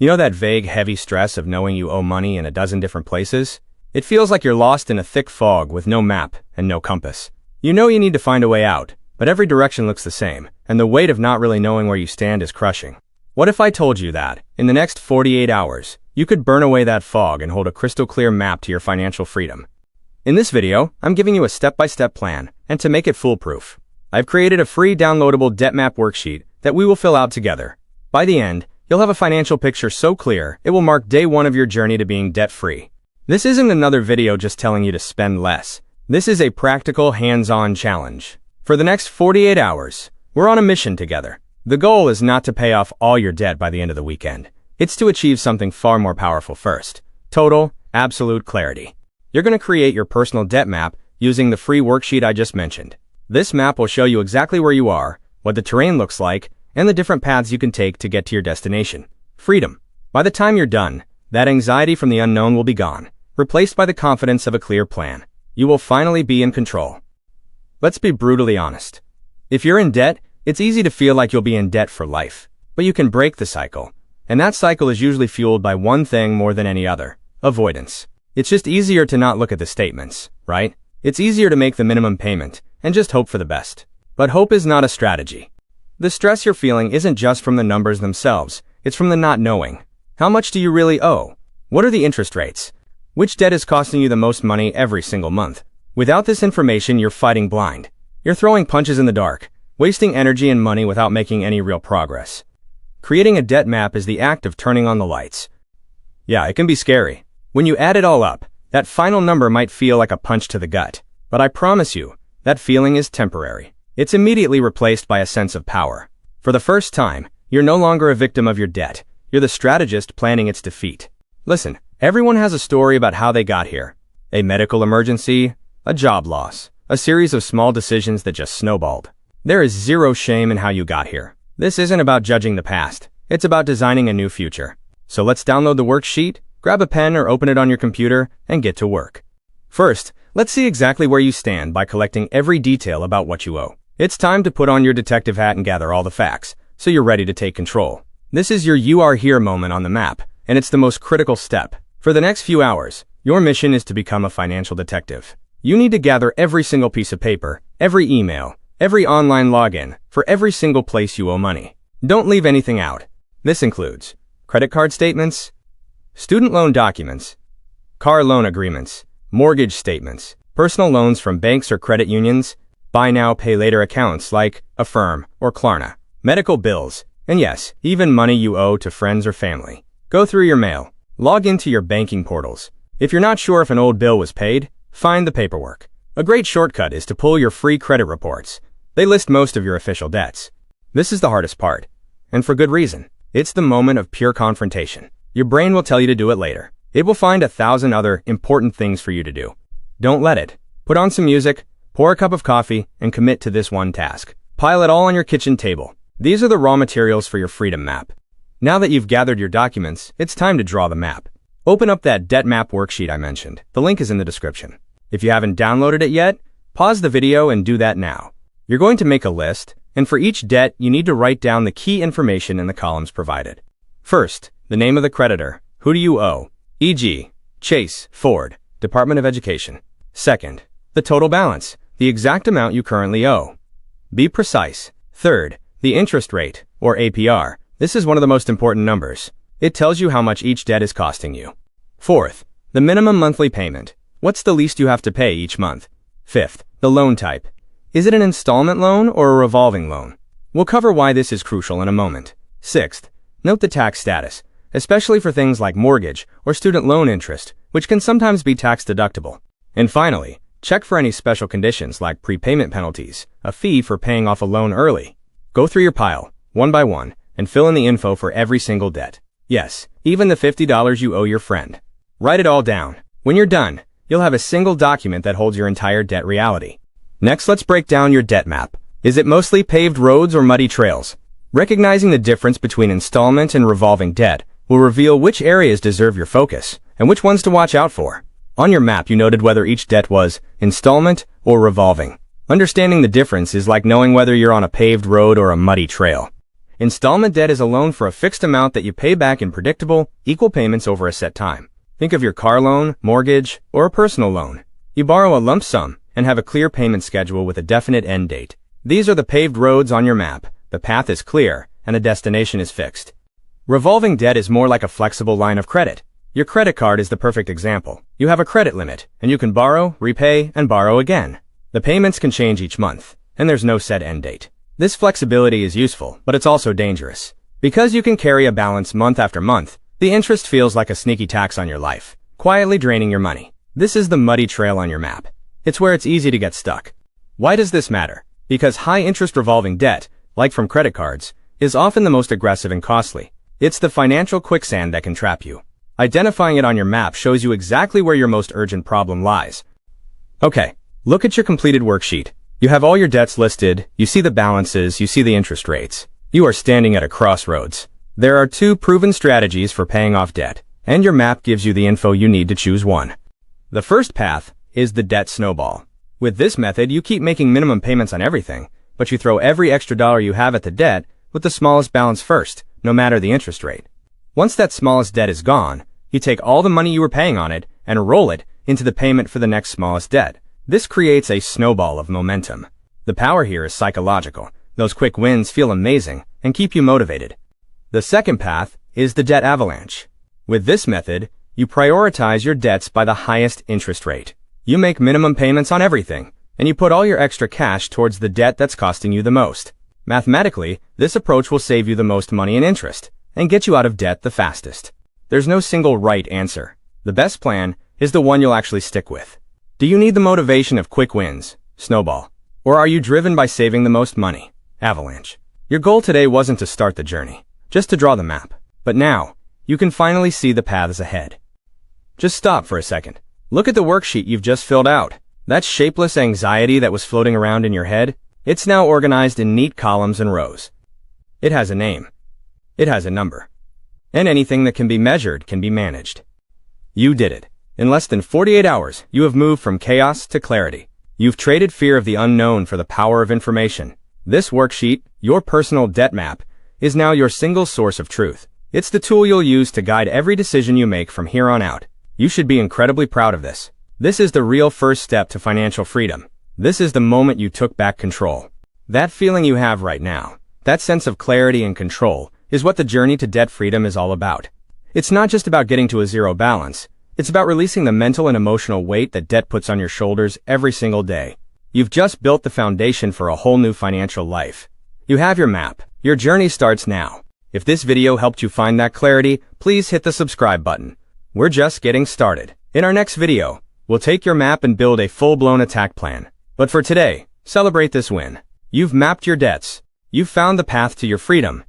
You know that vague, heavy stress of knowing you owe money in a dozen different places? It feels like you're lost in a thick fog with no map and no compass. You know you need to find a way out, but every direction looks the same, and the weight of not really knowing where you stand is crushing. What if I told you that, in the next 48 hours, you could burn away that fog and hold a crystal clear map to your financial freedom? In this video, I'm giving you a step-by-step plan, and to make it foolproof, I've created a free downloadable debt map worksheet that we will fill out together. By the end, you'll have a financial picture so clear, it will mark day one of your journey to being debt-free. This isn't another video just telling you to spend less. This is a practical, hands-on challenge. For the next 48 hours, we're on a mission together. The goal is not to pay off all your debt by the end of the weekend. It's to achieve something far more powerful first. Total, absolute clarity. You're going to create your personal debt map using the free worksheet I just mentioned. This map will show you exactly where you are, what the terrain looks like, and the different paths you can take to get to your destination. Freedom. By the time you're done, that anxiety from the unknown will be gone, replaced by the confidence of a clear plan. You will finally be in control. Let's be brutally honest. If you're in debt, it's easy to feel like you'll be in debt for life. But you can break the cycle. And that cycle is usually fueled by one thing more than any other: avoidance. It's just easier to not look at the statements, right? It's easier to make the minimum payment and just hope for the best. But hope is not a strategy. The stress you're feeling isn't just from the numbers themselves, it's from the not knowing. How much do you really owe? What are the interest rates? Which debt is costing you the most money every single month? Without this information, you're fighting blind. You're throwing punches in the dark, wasting energy and money without making any real progress. Creating a debt map is the act of turning on the lights. Yeah, it can be scary. When you add it all up, that final number might feel like a punch to the gut. But I promise you, that feeling is temporary. It's immediately replaced by a sense of power. For the first time, you're no longer a victim of your debt. You're the strategist planning its defeat. Listen, everyone has a story about how they got here. A medical emergency, a job loss, a series of small decisions that just snowballed. There is zero shame in how you got here. This isn't about judging the past. It's about designing a new future. So let's download the worksheet, grab a pen or open it on your computer, and get to work. First, let's see exactly where you stand by collecting every detail about what you owe. It's time to put on your detective hat and gather all the facts, so you're ready to take control. This is your "you are here" moment on the map, and it's the most critical step. For the next few hours, your mission is to become a financial detective. You need to gather every single piece of paper, every email, every online login, for every single place you owe money. Don't leave anything out. This includes credit card statements, student loan documents, car loan agreements, mortgage statements, personal loans from banks or credit unions, buy now, pay later accounts like Affirm or Klarna, medical bills, and yes, even money you owe to friends or family. Go through your mail. Log into your banking portals. If you're not sure if an old bill was paid, find the paperwork. A great shortcut is to pull your free credit reports. They list most of your official debts. This is the hardest part, and for good reason. It's the moment of pure confrontation. Your brain will tell you to do it later. It will find 1,000 other important things for you to do. Don't let it. Put on some music, pour a cup of coffee, and commit to this one task. Pile it all on your kitchen table. These are the raw materials for your freedom map. Now that you've gathered your documents, it's time to draw the map. Open up that debt map worksheet I mentioned. The link is in the description. If you haven't downloaded it yet, pause the video and do that now. You're going to make a list, and for each debt, you need to write down the key information in the columns provided. First, the name of the creditor. Who do you owe? E.g., Chase, Ford, Department of Education. Second, the total balance, the exact amount you currently owe. Be precise. Third, the interest rate, or APR. This is one of the most important numbers. It tells you how much each debt is costing you. Fourth, the minimum monthly payment. What's the least you have to pay each month? Fifth, the loan type. Is it an installment loan or a revolving loan? We'll cover why this is crucial in a moment. Sixth, note the tax status, especially for things like mortgage or student loan interest, which can sometimes be tax deductible. And finally, check for any special conditions like prepayment penalties, a fee for paying off a loan early. Go through your pile, one by one, and fill in the info for every single debt. Yes, even the $50 you owe your friend. Write it all down. When you're done, you'll have a single document that holds your entire debt reality. Next, let's break down your debt map. Is it mostly paved roads or muddy trails? Recognizing the difference between installment and revolving debt will reveal which areas deserve your focus and which ones to watch out for. On your map, you noted whether each debt was installment or revolving. Understanding the difference is like knowing whether you're on a paved road or a muddy trail. Installment debt is a loan for a fixed amount that you pay back in predictable, equal payments over a set time. Think of your car loan, mortgage, or a personal loan. You borrow a lump sum and have a clear payment schedule with a definite end date. These are the paved roads on your map. The path is clear, and the destination is fixed. Revolving debt is more like a flexible line of credit. Your credit card is the perfect example. You have a credit limit, and you can borrow, repay, and borrow again. The payments can change each month, and there's no set end date. This flexibility is useful, but it's also dangerous. Because you can carry a balance month after month, the interest feels like a sneaky tax on your life, quietly draining your money. This is the muddy trail on your map. It's where it's easy to get stuck. Why does this matter? Because high-interest revolving debt, like from credit cards, is often the most aggressive and costly. It's the financial quicksand that can trap you. Identifying it on your map shows you exactly where your most urgent problem lies. Okay, look at your completed worksheet. You have all your debts listed, you see the balances, you see the interest rates. You are standing at a crossroads. There are two proven strategies for paying off debt, and your map gives you the info you need to choose one. The first path is the debt snowball. With this method, you keep making minimum payments on everything, but you throw every extra dollar you have at the debt with the smallest balance first, no matter the interest rate. Once that smallest debt is gone, you take all the money you were paying on it and roll it into the payment for the next smallest debt. This creates a snowball of momentum. The power here is psychological. Those quick wins feel amazing and keep you motivated. The second path is the debt avalanche. With this method, you prioritize your debts by the highest interest rate. You make minimum payments on everything, and you put all your extra cash towards the debt that's costing you the most. Mathematically, this approach will save you the most money in interest and get you out of debt the fastest. There's no single right answer. The best plan is the one you'll actually stick with. Do you need the motivation of quick wins, snowball? Or are you driven by saving the most money, avalanche? Your goal today wasn't to start the journey, just to draw the map. But now, you can finally see the paths ahead. Just stop for a second. Look at the worksheet you've just filled out. That shapeless anxiety that was floating around in your head, it's now organized in neat columns and rows. It has a name. It has a number. And anything that can be measured can be managed. You did it. In less than 48 hours, you have moved from chaos to clarity. You've traded fear of the unknown for the power of information. This worksheet, your personal debt map, is now your single source of truth. It's the tool you'll use to guide every decision you make from here on out. You should be incredibly proud of this. This is the real first step to financial freedom. This is the moment you took back control. That feeling you have right now, that sense of clarity and control, is what the journey to debt freedom is all about. It's not just about getting to a zero balance. It's about releasing the mental and emotional weight that debt puts on your shoulders every single day. You've just built the foundation for a whole new financial life. You have your map. Your journey starts now. If this video helped you find that clarity, please hit the subscribe button. We're just getting started. In our next video, we'll take your map and build a full-blown attack plan. But for today, celebrate this win. You've mapped your debts. You've found the path to your freedom,